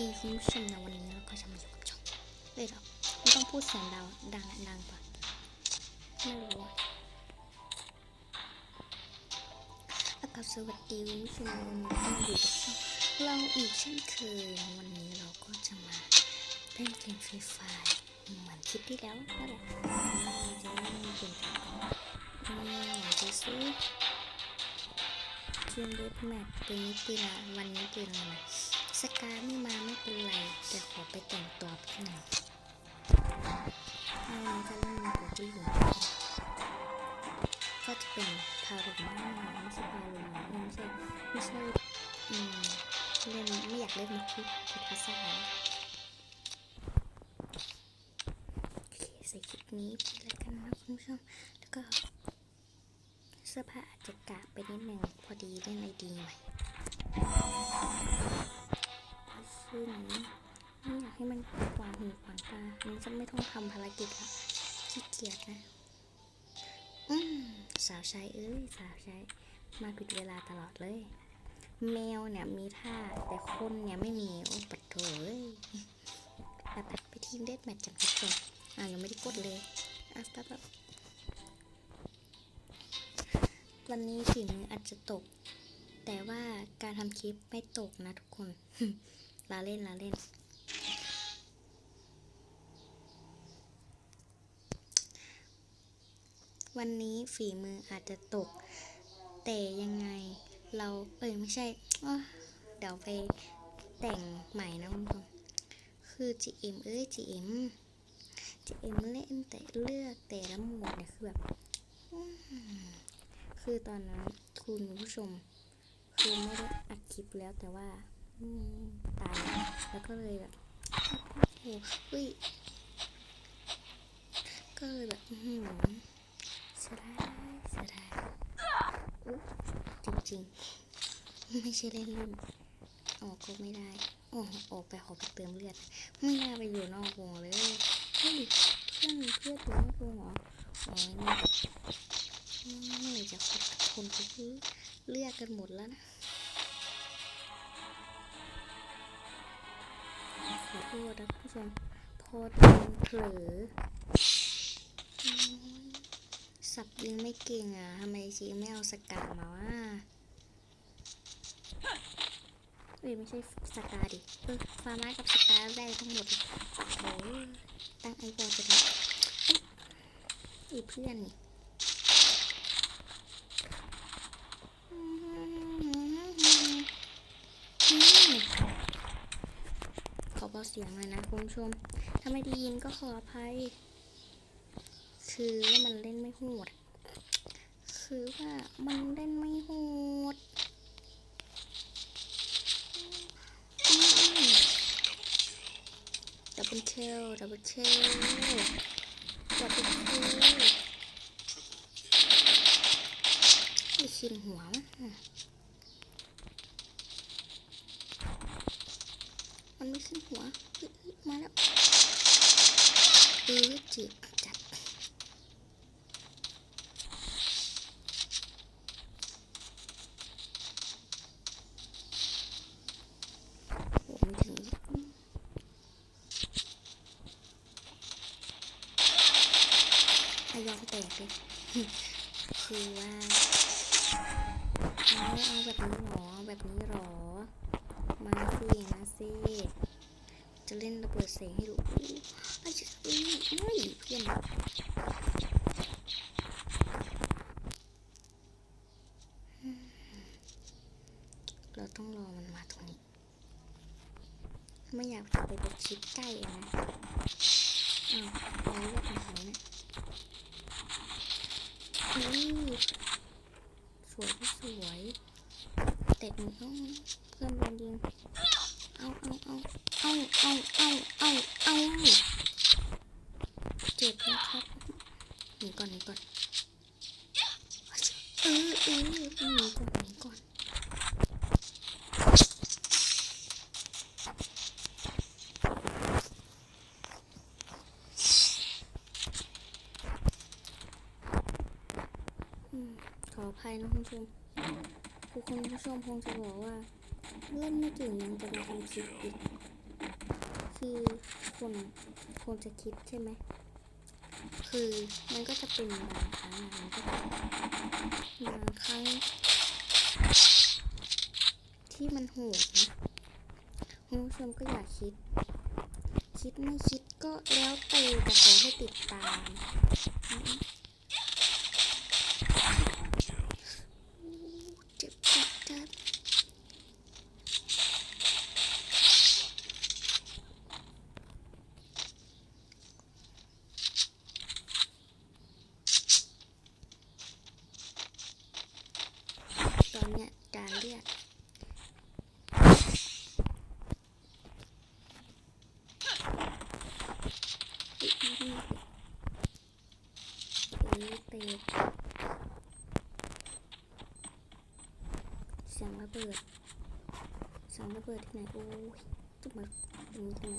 ดีคุณผู้ชมนะวันนี้เราก็จะมาอยู่กับช่องเลยหรอไม่ต้องพูดเสียงดังปะไม่รู้แล้วก็สวัสดีคุณผู้ชมวันนี้ก็อยู่กับช่องเราอีกเช่นเคยวันนี้เราก็จะมาเล่นเกมฟรีไฟร์เหมือนคลิปที่แล้วนั่นแหละเราจะเล่นเกมอยากจะซื้อทีมเดธแมทปืนนี้ปืนละวันนี้ปืนอะไรนะสกาไม่มาไม่เป็นไรแต่ขอไปแต่งตัวพี่หน่อยวันนี้จะเล่นกับผู้หญิงก็จะเป็นพารุมาไม่ใช่พารุมาไม่ใช่เล่นไม่อยากเล่นมันคือภาษาโอเคใส่ชุดนี้แล้วกันนะคุณผู้ชมแล้วก็เสื้อผ้าอาจจะกะไปนิดนึงพอดีเล่นไอดีใหม่ซึ่งไม่อยากให้มันขวางหูขวางตามันจะไม่ต้องทำภารกิจละขี้เกียจนะสาวใช้สาวใช้มาผิดเวลาตลอดเลยแมวเนี่ยมีท่าแต่คนเนี่ยไม่มีโอ้ปัดโถไปทีมเดธแมทจังทุกคนยังไม่ได้กดเลยปั๊บวันนี้ฝีมืออาจจะตกแต่ว่าการทำคลิปไม่ตกนะทุกคน ลาเล่นวันนี้ฝีมืออาจจะตกแต่ยังไงเราไม่ใช่เดี๋ยวไปแต่งใหม่นะคุณผู้ชมคือ GM GM เล่นแต่เลือกแต่ละโหมดเนี่ยคือแบบคือตอนนั้นคุณผู้ชมคือไม่ได้อัดคลิปแล้วแต่ว่าตายแล้วก็เลยแบบก็เลยแบบเสียดายจริงๆไม่ใช่เล่นออกก็ไม่ได้ออกไปขอไปเติมเลือดไม่น่าไปอยู่นอกวงเลยเฮ้ยเพื่อนอยู่นอกวงเหรอนี่เลยจะคนก็คือเลือกกันหมดแล้วนะขอโทษนะผู้ชมพอโดนเผลอสับยิงไม่เก่งทำไมชีไม่เอาสกัดมาวะไม่ใช่สกาดิฟาร์มากับสกาได้ทั้งหมดโอ้ตั้งไอวอลจะได้เพื่อนนี่ขอเบาเสียงเลยนะคุณผู้ชมถ้าไม่ได้ยินก็ขออภัยคือว่ามันเล่นไม่โหดดับเบิลเชลไม่ชินหัวมันไม่ขึ้นหัวมาแล้วจีบจับไม่ถึงยอมแตกเลยคือว่าเอาแบบนี้หรอมาสิจะเล่นระเบิดเสียงให้ดูเพื่อนเราต้องรอมันมาตรงนี้ไม่อยากไปประชิดใกล้นะเอาเลือกมาไหนนะสวยแต่หนูเพื่อนโดนยิงเอาเจ็บนะครับหนีก่อนหนีก่อนขออภัยนะคุณผู้ชมคุณผู้ชมคงจะบอกว่าเล่นไม่เก่งยังจะมาทำคลิปอีก คือคนจะคิดใช่ไหมคือมันก็จะเป็นบางครั้งมันก็บางครั้งที่มันโหดนะคุณผู้ชมก็อย่าคิดไม่คิดก็แล้วแต่ขอให้ติดตามเจ็บตอนเนี้ยจานเลือดเสียงระเบิดที่ไหนโอ้ยจุ๊บมาตรงนี้ทำไม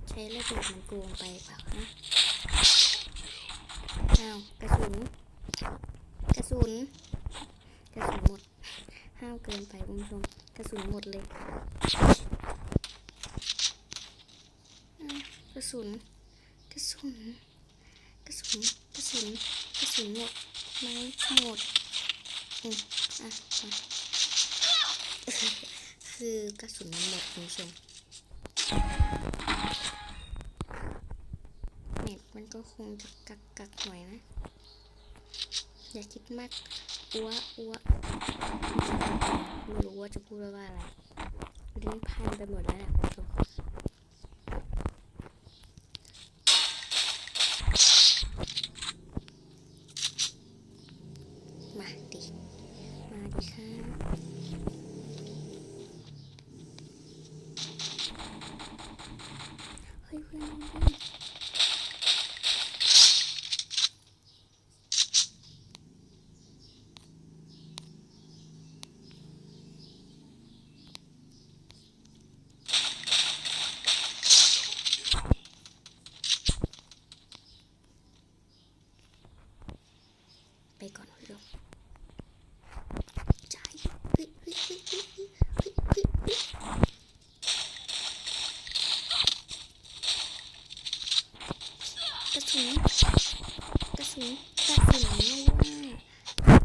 ใช้ระเบิดมันโกงไปเปล่าฮะอ้าวกระสุนหมดห้าวเกินไปคุณผู้ชมกระสุนหมดเลยกระสุนหมดไหมหมดคือกระสุนมันหมดคุณผู้ชมเน็ตมันก็คงจะกักหน่อยนะอย่าคิดมากอ้วไม่รู้ว่าจะพูดว่าอะไรลิ้นพันไปหมดแล้วแหละคุณผู้ชมมาดิค่ะเฮ้ยเพื่อนไปก่อนคุณผู้ชมจ่ายกระสุนไม่ว่า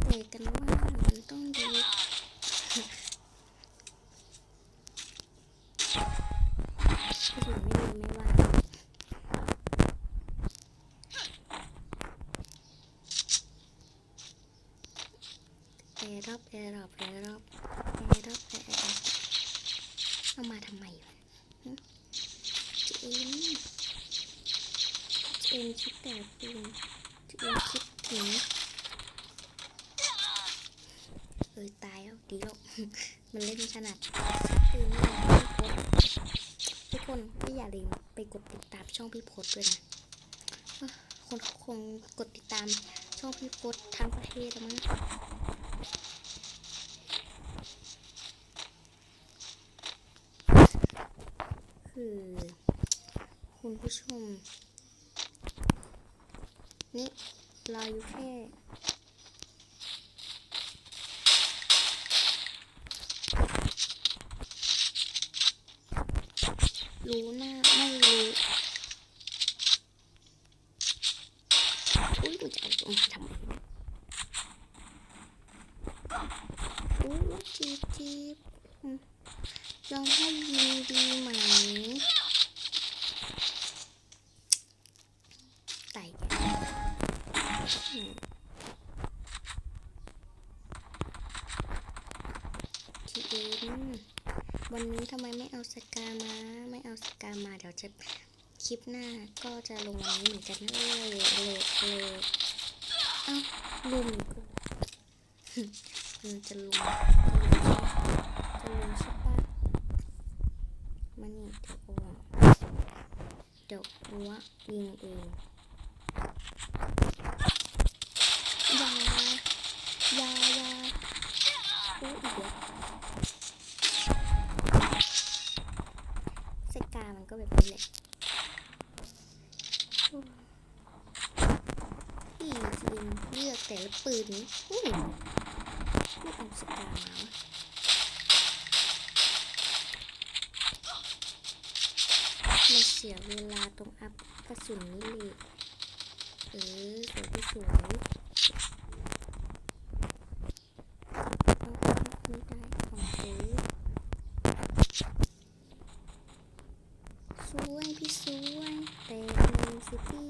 แต่กันว่ามันต้องดีกระสุนไม่ว่าแอร์รอบเอามาทำไมเอ็มคิดแต่ปืนเอ็มคิดถึงตายแล้วดีแล้วมันเล่นขนาดปืนนี่ทุกคนก็อย่าลืมไปกดติดตามช่องพี่พศด้วยนะคนคงกดติดตามช่องพี่พศทั้งประเทศแล้วมั้งคือคุณผู้ชมนี่รออยู่แค่รู้หน้าไม่รู้อุ้ยมันจะเอาตัวมาทำไมอุ้ยจีบยอมให้ยิงดีไหมไต่แกทีเอ็มวันนี้ทำไมไม่เอาสกามาเดี๋ยวจะคลิปหน้าก็จะลงวันนี้เหมือนกันเลยเอ้าลุมจะลุมใช่ปะมันนี่เดี๋ยวอ้วยิงเองยาอู้อีกแล้วสกามันก็แบบนี้แหละพี่จริงเลือกแต่ละปืนนี้ เอาสกามาวะมันเสียเวลาตรงอัพกระสุนนี่เลยสวยที่สวยเอาไม่ได้ของสวยพี่สวยแต่มีสิพี่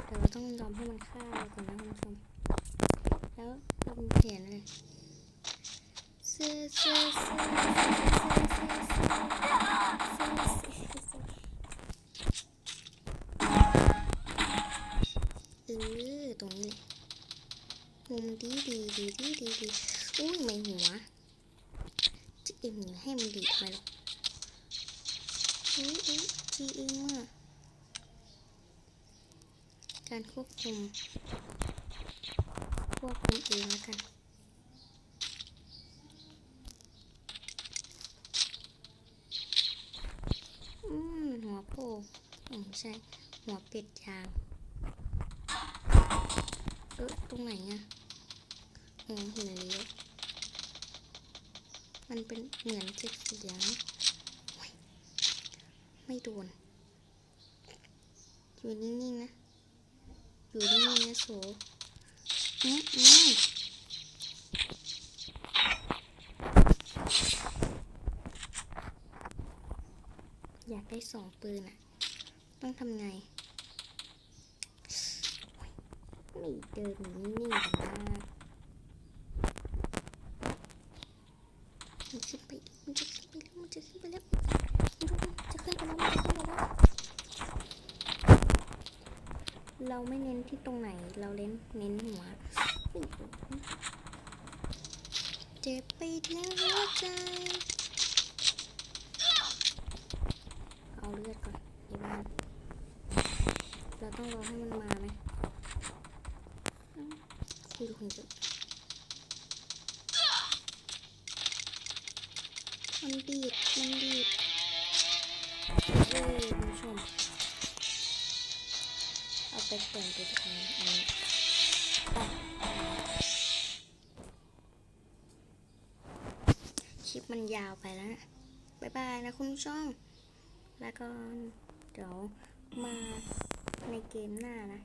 แต่เราต้องยอมให้มันฆ่าเราก่อนนะคุณผู้ชมแล้วเราเป็นเขียนเลยเสื้อตรงนี้มุมดีอุ้ยไม่หัวจะเอ็มให้มันดีทำไมหรอจีเอ็มอะการควบคุมเองแล้วกันหัวโผล่ไม่ใช่หัวเป็ดยางตรงไหนอะเห็นเลยมันเป็นเหมือนเจ็ดเสียงไม่โดนอยู่นิ่งๆนะโสอยากได้2 ปืนอะต้องทำไงไม่เดินนิ่งๆกันมากมันจะขึ้นไปแล้วเราไม่เน้นที่ตรงไหนเราเน้นหัวเจ็บไปทั้งหัวใจเอาเลือดก่อนในบ้านเราต้องรอให้มันมาไหมคุยกับคนเยอะมันดีดคุณผู้ชมเอาไปแต่งตัวทางอันนี้คลิปมันยาวไปแล้วนะบ๊ายบายนะคุณผู้ชมแล้วก็เดี๋ยวมาในเกมหน้านะ